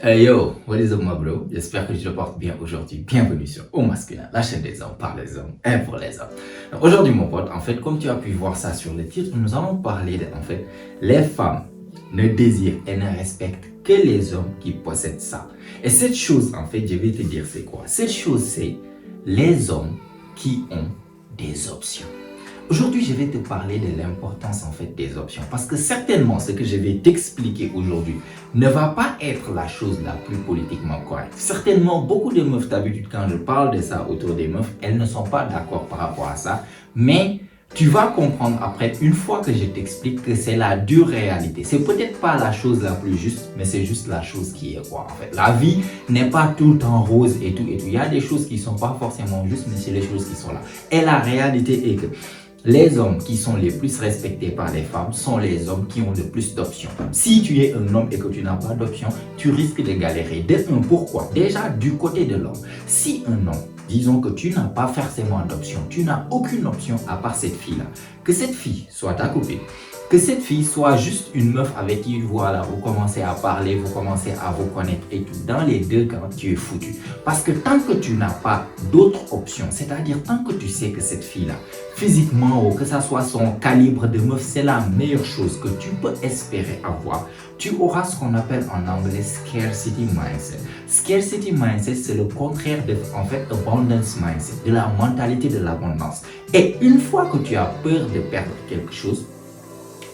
Hey yo, what is up, my bro? J'espère que tu te portes bien aujourd'hui. Bienvenue sur Au Masculin, la chaîne des hommes par les hommes et pour les hommes. Donc, aujourd'hui, mon pote, en fait, comme tu as pu voir ça sur le titre, nous allons parler de, en fait, les femmes ne désirent et ne respectent que les hommes qui possèdent ça. Et cette chose, en fait, je vais te dire c'est quoi? Cette chose, c'est les hommes qui ont des options. Aujourd'hui, je vais te parler de l'importance en fait des options parce que certainement ce que je vais t'expliquer aujourd'hui ne va pas être la chose la plus politiquement correcte. Certainement, beaucoup de meufs d'habitude quand je parle de ça autour des meufs, elles ne sont pas d'accord par rapport à ça, mais tu vas comprendre après, une fois que je t'explique que c'est la dure réalité. C'est peut-être pas la chose la plus juste, mais c'est juste la chose qui est quoi en fait. La vie n'est pas tout le temps rose et tout et tout. Il y a des choses qui sont pas forcément justes, mais c'est les choses qui sont là. Et la réalité est que les hommes qui sont les plus respectés par les femmes sont les hommes qui ont le plus d'options. Si tu es un homme et que tu n'as pas d'options, tu risques de galérer. Pourquoi? Déjà, du côté de l'homme, si un homme, disons que tu n'as pas forcément d'options, tu n'as aucune option à part cette fille-là, que cette fille soit ta copine, que cette fille soit juste une meuf avec qui, voilà, vous commencez à parler, vous commencez à vous connaître et tout. Dans les deux cas, tu es foutu. Parce que tant que tu n'as pas d'autres options, c'est-à-dire tant que tu sais que cette fille-là, physiquement ou que ça soit son calibre de meuf, c'est la meilleure chose que tu peux espérer avoir, tu auras ce qu'on appelle en anglais scarcity mindset. Scarcity mindset, c'est le contraire de, en fait, abundance mindset, de la mentalité de l'abondance. Et une fois que tu as peur de perdre quelque chose,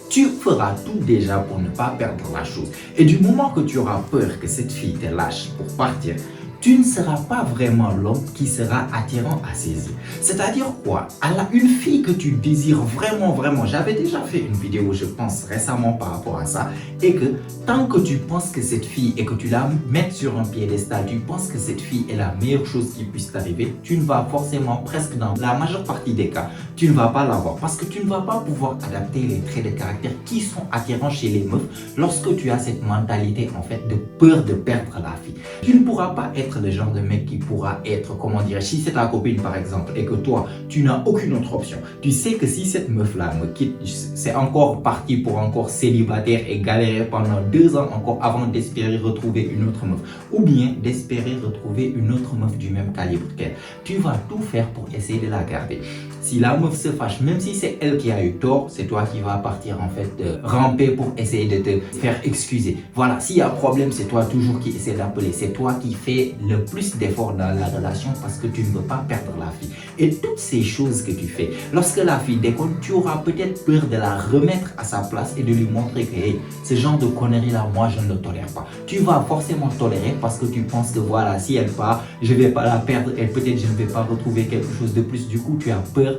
tu feras tout déjà pour ne pas perdre la chose. Et du moment que tu auras peur que cette fille te lâche pour partir, tu ne seras pas vraiment l'homme qui sera attirant à ses yeux. C'est-à-dire quoi? Une fille que tu désires vraiment, j'avais déjà fait une vidéo, je pense, récemment par rapport à ça, et que tant que tu penses que cette fille et que tu la mets sur un piédestal, tu penses que cette fille est la meilleure chose qui puisse t'arriver, tu ne vas forcément, presque dans la majeure partie des cas, tu ne vas pas l'avoir parce que tu ne vas pas pouvoir adapter les traits de caractère qui sont attirants chez les meufs lorsque tu as cette mentalité en fait de peur de perdre la fille. Tu ne pourras pas être le genre de mec qui pourra être, comment dire, si c'est ta copine par exemple et que toi tu n'as aucune autre option, tu sais que si cette meuf là me quitte, c'est encore parti pour encore célibataire et galérer pendant 2 ans encore avant d'espérer retrouver une autre meuf ou bien d'espérer retrouver une autre meuf du même calibre qu'elle. Tu vas tout faire pour essayer de la garder. Si la meuf se fâche, même si c'est elle qui a eu tort, c'est toi qui vas partir en fait ramper pour essayer de te faire excuser. Voilà, s'il y a problème, c'est toi toujours qui essaie d'appeler. C'est toi qui fais le plus d'efforts dans la relation parce que tu ne veux pas perdre la fille. Et toutes ces choses que tu fais, lorsque la fille déconne, tu auras peut-être peur de la remettre à sa place et de lui montrer que hey, ce genre de conneries là, moi je ne le tolère pas. Tu vas forcément tolérer parce que tu penses que voilà, si elle part, je ne vais pas la perdre et peut-être je ne vais pas retrouver quelque chose de plus. Du coup, tu as peur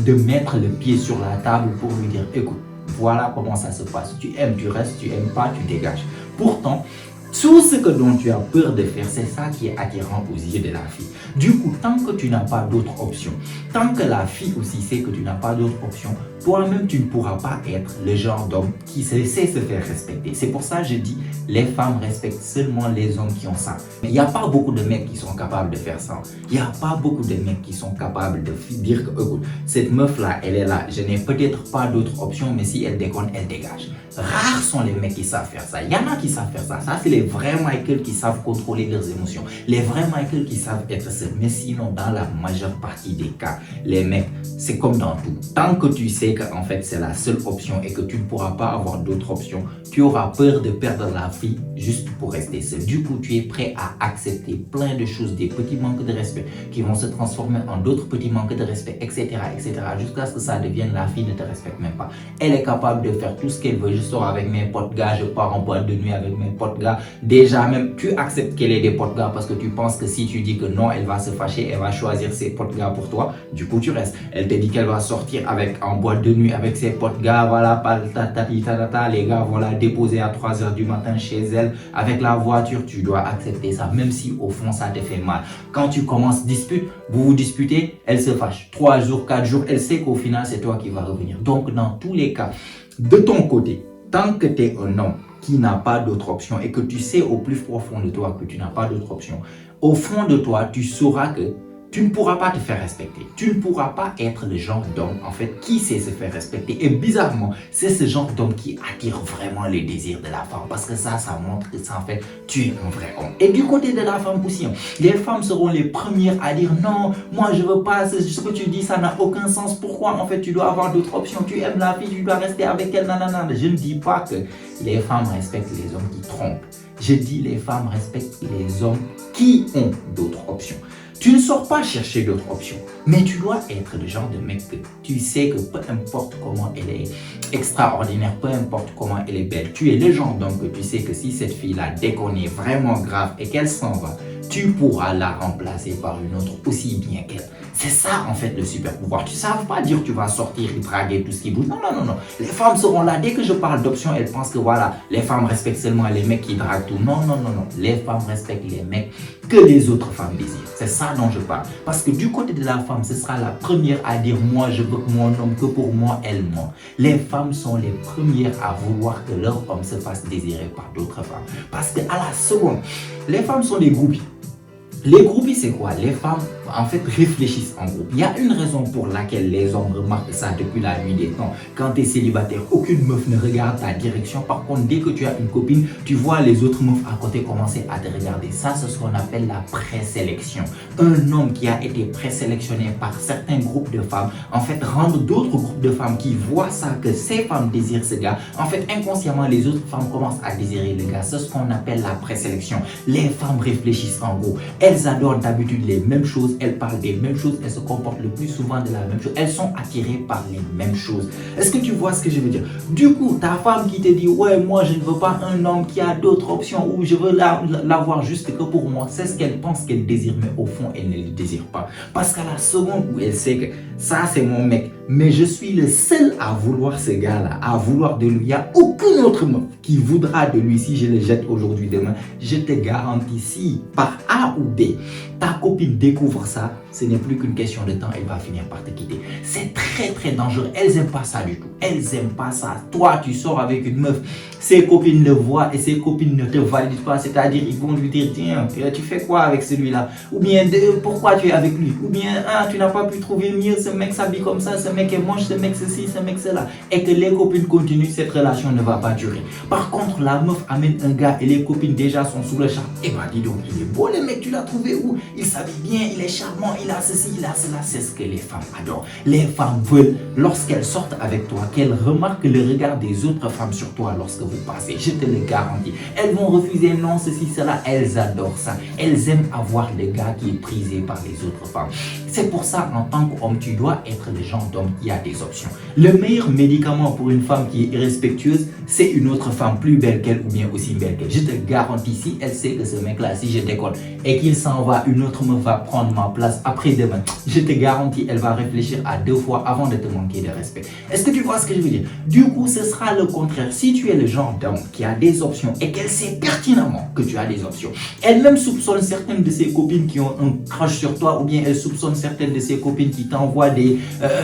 de mettre le pied sur la table pour lui dire écoute, voilà comment ça se passe. Tu aimes, tu restes, tu aimes pas, tu dégages. Pourtant, tout ce dont tu as peur de faire, c'est ça qui est attirant aux yeux de la fille. Du coup, tant que tu n'as pas d'autre option, tant que la fille aussi sait que tu n'as pas d'autre option, toi-même, tu ne pourras pas être le genre d'homme qui sait se faire respecter. C'est pour ça que je dis, les femmes respectent seulement les hommes qui ont ça. Mais il n'y a pas beaucoup de mecs qui sont capables de faire ça. Il n'y a pas beaucoup de mecs qui sont capables de dire que, écoute, cette meuf-là, elle est là. Je n'ai peut-être pas d'autre option, mais si elle déconne, elle dégage. Rares sont les mecs qui savent faire ça. Il y en a qui savent faire ça. Ça, c'est les vrais Michael qui savent contrôler leurs émotions. Les vrais Michael qui savent être seuls. Mais sinon, dans la majeure partie des cas, les mecs, c'est comme dans tout. Tant que tu sais que en fait c'est la seule option et que tu ne pourras pas avoir d'autres options, tu auras peur de perdre la fille juste pour rester seul. Du coup, tu es prêt à accepter plein de choses, des petits manques de respect qui vont se transformer en d'autres petits manques de respect, etc., jusqu'à ce que ça devienne la fille ne te respecte même pas. Elle est capable de faire tout ce qu'elle veut. Je sors avec mes potes gars, je pars en boîte de nuit avec mes potes gars. Déjà même, tu acceptes qu'elle ait des potes gars parce que tu penses que si tu dis que non, elle va se fâcher, elle va choisir ses potes gars pour toi. Du coup, tu restes. Elle te dit qu'elle va sortir en boîte de nuit avec ses potes gars, voilà, les gars vont la déposer à 3h du matin chez elle avec la voiture, tu dois accepter ça, même si au fond ça te fait mal. Quand tu commences vous vous disputez, elle se fâche. 3 jours, 4 jours, elle sait qu'au final c'est toi qui vas revenir. Donc dans tous les cas, de ton côté, tant que tu es un homme qui n'a pas d'autre option et que tu sais au plus profond de toi que tu n'as pas d'autre option, au fond de toi, tu sauras que tu ne pourras pas te faire respecter. Tu ne pourras pas être le genre d'homme, en fait, qui sait se faire respecter. Et bizarrement, c'est ce genre d'homme qui attire vraiment les désirs de la femme. Parce que ça montre que ça, en fait, tu es un vrai homme. Et du côté de la femme aussi, les femmes seront les premières à dire non, moi je veux pas, ce que tu dis, ça n'a aucun sens. Pourquoi, en fait, tu dois avoir d'autres options. Tu aimes la fille, tu dois rester avec elle, nanana. Je ne dis pas que les femmes respectent les hommes qui trompent. Je dis les femmes respectent les hommes qui ont d'autres options. Tu ne sors pas chercher d'autres options, mais tu dois être le genre de mec que tu sais que peu importe comment elle est extraordinaire, peu importe comment elle est belle, tu es le genre d'homme que tu sais que si cette fille-là déconne vraiment grave et qu'elle s'en va, tu pourras la remplacer par une autre aussi bien qu'elle. C'est ça en fait le super pouvoir. Tu ne savais pas dire que tu vas sortir et draguer tout ce qui bouge. Non, non, non, non. Les femmes seront là. Dès que je parle d'options, elles pensent que voilà, les femmes respectent seulement les mecs qui draguent tout. Non, non, non, non. Les femmes respectent les mecs que les autres femmes désirent. C'est ça dont je parle. Parce que du côté de la femme, ce sera la première à dire moi je veux que mon homme, que pour moi, elle ment. Les femmes sont les premières à vouloir que leur homme se fasse désirer par d'autres femmes. Parce que à la seconde, les femmes sont des groupies. Les groupies, c'est quoi? Les femmes, en fait, réfléchissent en groupe. Il y a une raison pour laquelle les hommes remarquent ça depuis la nuit des temps. Quand tu es célibataire, aucune meuf ne regarde ta direction. Par contre, dès que tu as une copine, tu vois les autres meufs à côté commencer à te regarder. Ça, c'est ce qu'on appelle la présélection. Un homme qui a été présélectionné par certains groupes de femmes, en fait, rend d'autres groupes de femmes qui voient ça, que ces femmes désirent ce gars. En fait, inconsciemment, les autres femmes commencent à désirer le gars. C'est ce qu'on appelle la présélection. Les femmes réfléchissent en groupe. Elles adorent d'habitude les mêmes choses, elles parlent des mêmes choses, elles se comportent le plus souvent de la même chose, elles sont attirées par les mêmes choses. Est-ce que tu vois ce que je veux dire? Du coup, ta femme qui te dit ouais, moi je ne veux pas un homme qui a d'autres options ou je veux l'avoir juste que pour moi, c'est ce qu'elle pense qu'elle désire, mais au fond elle ne le désire pas. Parce qu'à la seconde où elle sait que ça c'est mon mec, mais je suis le seul à vouloir ce gars-là, à vouloir de lui, il n'y a aucun autre meuf qui voudra de lui si je le jette aujourd'hui, demain. Je te garantis, si par A ou B, ta copine découvre ça, ce n'est plus qu'une question de temps, elle va finir par te quitter. C'est très très dangereux, elles n'aiment pas ça du tout, elles n'aiment pas ça. Toi, tu sors avec une meuf, ses copines le voient et ses copines ne te valident pas, c'est-à-dire ils vont lui dire, tiens, tu fais quoi avec celui-là? Ou bien, pourquoi tu es avec lui? Ou bien, ah, tu n'as pas pu trouver mieux, ce mec s'habille comme ça, ce mec est moche, ce mec ceci, ce mec cela. Et que les copines continuent, cette relation ne va pas durer. Par contre, la meuf amène un gars et les copines déjà sont sous le charme. Eh ben dis donc, il est beau le mec, tu l'as trouvé où? Il s'habille bien, il est charmant, il a ceci, il a cela. C'est ce que les femmes adorent. Les femmes veulent, lorsqu'elles sortent avec toi, qu'elles remarquent le regard des autres femmes sur toi lorsque vous passez. Je te le garantis. Elles vont refuser non, ceci, cela. Elles adorent ça. Elles aiment avoir le gars qui est prisé par les autres femmes. C'est pour ça, en tant qu'homme, tu dois être le genre d'homme qui a des options. Le meilleur médicament pour une femme qui est irrespectueuse, c'est une autre femme plus belle qu'elle ou bien aussi belle qu'elle. Je te garantis, si elle sait que ce mec-là, si je décolle et qu'il s'en va, une autre meuf va prendre ma place après-demain. Je te garantis, elle va réfléchir à 2 fois avant de te manquer de respect. Est-ce que tu vois ce que je veux dire? Du coup, ce sera le contraire. Si tu es le genre d'homme qui a des options et qu'elle sait pertinemment que tu as des options, elle-même soupçonne certaines de ses copines qui ont un crush sur toi, ou bien elle soupçonne certaines de ses copines qui t'envoient des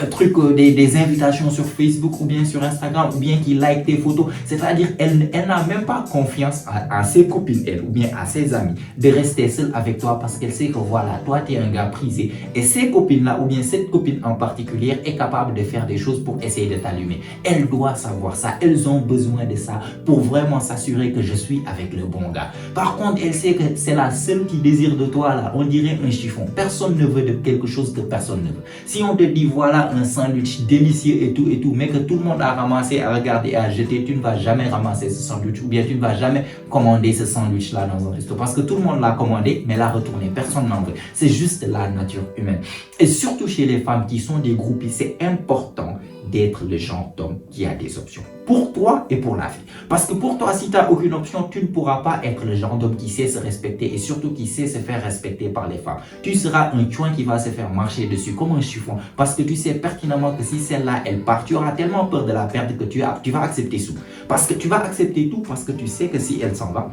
trucs, des invitations sur Facebook ou bien sur Instagram, ou bien qui like tes photos. C'est-à-dire, elle n'a même pas confiance à ses copines, elle, ou bien à ses amis, de rester seule avec toi parce qu'elle sait que voilà, toi, tu es un gars prisé. Et ces copines-là, ou bien cette copine en particulier, est capable de faire des choses pour essayer de t'allumer. Elle doit savoir ça. Elles ont besoin de ça pour vraiment s'assurer que je suis avec le bon gars. Par contre, elle sait que c'est la seule qui désire de toi, là. On dirait un chiffon. Personne ne veut de quelque chose que personne ne veut. Si on te dit, voilà un sandwich délicieux et tout, mais que tout le monde a ramassé, à regarder, à jeter, tu ne vas jamais ramasser ce sandwich, ou bien tu ne vas jamais commander ce sandwich-là dans un resto. Parce que tout le monde l'a commandé, mais l'a retourné. Personne n'en veut. C'est juste la nature humaine. Et surtout chez les femmes qui sont des groupies, c'est important d'être le genre d'homme qui a des options. Pour toi et pour la vie. Parce que pour toi, si tu n'as aucune option, tu ne pourras pas être le genre d'homme qui sait se respecter et surtout qui sait se faire respecter par les femmes. Tu seras un chouin qui va se faire marcher dessus comme un chiffon parce que tu sais pertinemment que si celle-là, elle part, tu auras tellement peur de la perdre que tu vas accepter tout. Parce que tu vas accepter tout parce que tu sais que si elle s'en va,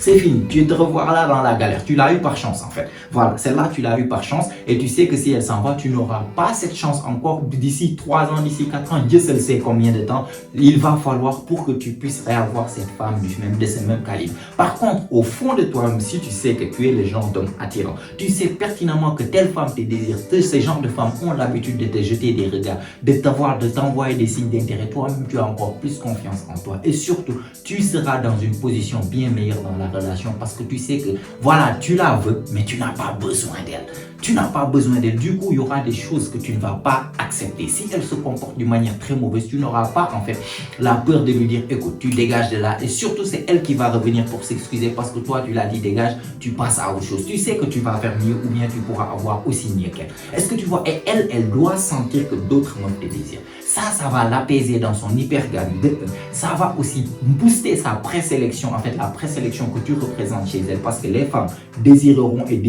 c'est fini. Tu te revois là dans la galère. Tu l'as eu par chance en fait. Voilà, celle-là, tu l'as eu par chance et tu sais que si elle s'en va, tu n'auras pas cette chance encore d'ici 3 ans, d'ici 4 ans, Dieu seul sait combien de temps il va falloir pour que tu puisses réavoir cette femme de ce même calibre. Par contre, au fond de toi-même, si tu sais que tu es le genre d'homme attirant, tu sais pertinemment que telle femme te désire, ces genres de femmes ont l'habitude de te jeter des regards, de t'envoyer des signes d'intérêt, toi-même tu as encore plus confiance en toi et surtout, tu seras dans une position bien meilleure dans la relation parce que tu sais que voilà, tu la veux, mais tu n'as pas besoin d'elle. Tu n'as pas besoin d'elle. Du coup, il y aura des choses que tu ne vas pas accepter. Si elle se comporte d'une manière très mauvaise, tu n'auras pas en fait la peur de lui dire écoute, tu dégages de là. Et surtout, c'est elle qui va revenir pour s'excuser parce que toi, tu l'as dit dégage, tu passes à autre chose. Tu sais que tu vas faire mieux ou bien tu pourras avoir aussi mieux qu'elle. Est-ce que tu vois? Et elle doit sentir que d'autres meufs te désirent. Ça va l'apaiser dans son hypergamie. Ça va aussi booster sa présélection, en fait, la présélection que tu représentes chez elle parce que les femmes désireront et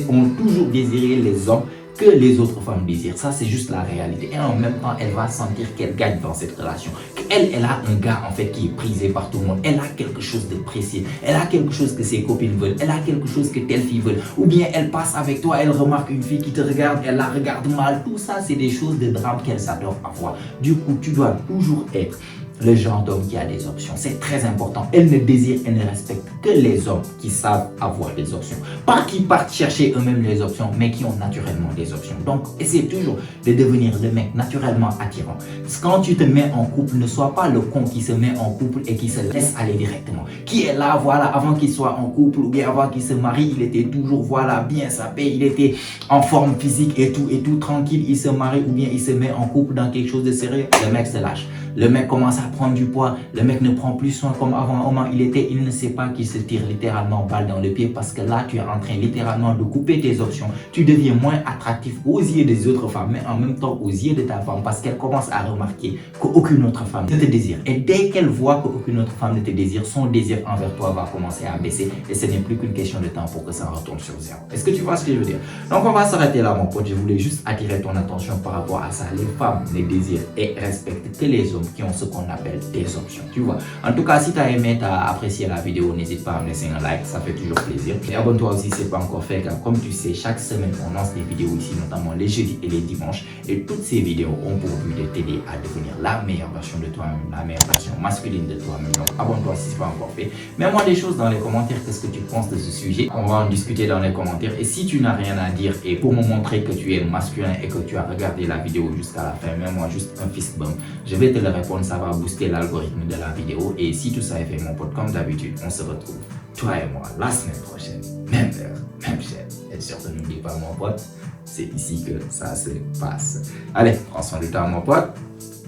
ont toujours désiré les hommes que les autres femmes désirent. Ça, c'est juste la réalité. Et en même temps, elle va sentir qu'elle gagne dans cette relation. Elle a un gars, en fait, qui est prisé par tout le monde. Elle a quelque chose de précieux. Elle a quelque chose que ses copines veulent. Elle a quelque chose que telle fille veut. Ou bien, elle passe avec toi, elle remarque une fille qui te regarde, elle la regarde mal. Tout ça, c'est des choses de drame qu'elle s'adore avoir. Du coup, tu dois toujours être le genre d'homme qui a des options. C'est très important. Elle ne désire et ne respecte que les hommes qui savent avoir des options. Pas qui partent chercher eux-mêmes les options, mais qui ont naturellement des options. Donc, essaie toujours de devenir le mec naturellement attirant. Quand tu te mets en couple, ne sois pas le con qui se met en couple et qui se laisse aller directement. Qui est là, voilà, avant qu'il soit en couple ou bien avant qu'il se marie, il était toujours, voilà, bien sapé, il était en forme physique et tout tranquille. Il se marie ou bien il se met en couple dans quelque chose de sérieux. Le mec se lâche. Le mec commence à prendre du poids, le mec ne prend plus soin comme avant, comment il était, il ne sait pas qu'il se tire littéralement balle dans le pied parce que là, tu es en train littéralement de couper tes options. Tu deviens moins attractif aux yeux des autres femmes, mais en même temps aux yeux de ta femme parce qu'elle commence à remarquer qu'aucune autre femme ne te désire. Et dès qu'elle voit qu'aucune autre femme ne te désire, son désir envers toi va commencer à baisser et ce n'est plus qu'une question de temps pour que ça retourne sur zéro. Est-ce que tu vois ce que je veux dire? Donc on va s'arrêter là mon pote, je voulais juste attirer ton attention par rapport à ça. Les femmes ne désirent et respectent que les hommes qui ont ce qu'on appelle des options, tu vois. En tout cas, si tu as aimé, tu as apprécié la vidéo, n'hésite pas à me laisser un like, ça fait toujours plaisir. Et abonne-toi aussi si ce n'est pas encore fait, car comme tu sais, chaque semaine, on lance des vidéos ici, notamment les jeudis et les dimanches. Et toutes ces vidéos ont pour but de t'aider à devenir la meilleure version de toi-même, la meilleure version masculine de toi-même. Donc, abonne-toi si ce n'est pas encore fait. Mets-moi des choses dans les commentaires, qu'est-ce que tu penses de ce sujet. On va en discuter dans les commentaires. Et si tu n'as rien à dire, et pour me montrer que tu es masculin et que tu as regardé la vidéo jusqu'à la fin, mets-moi juste un fist bump. Je vais te le répondre, ça va booster l'algorithme de la vidéo. Et si tout ça est fait, mon pote, comme d'habitude, on se retrouve, toi et moi, la semaine prochaine, même heure, même chaîne. Et surtout, n'oublie pas, mon pote, c'est ici que ça se passe. Allez, prends soin de toi, mon pote.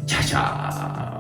Ciao, ciao.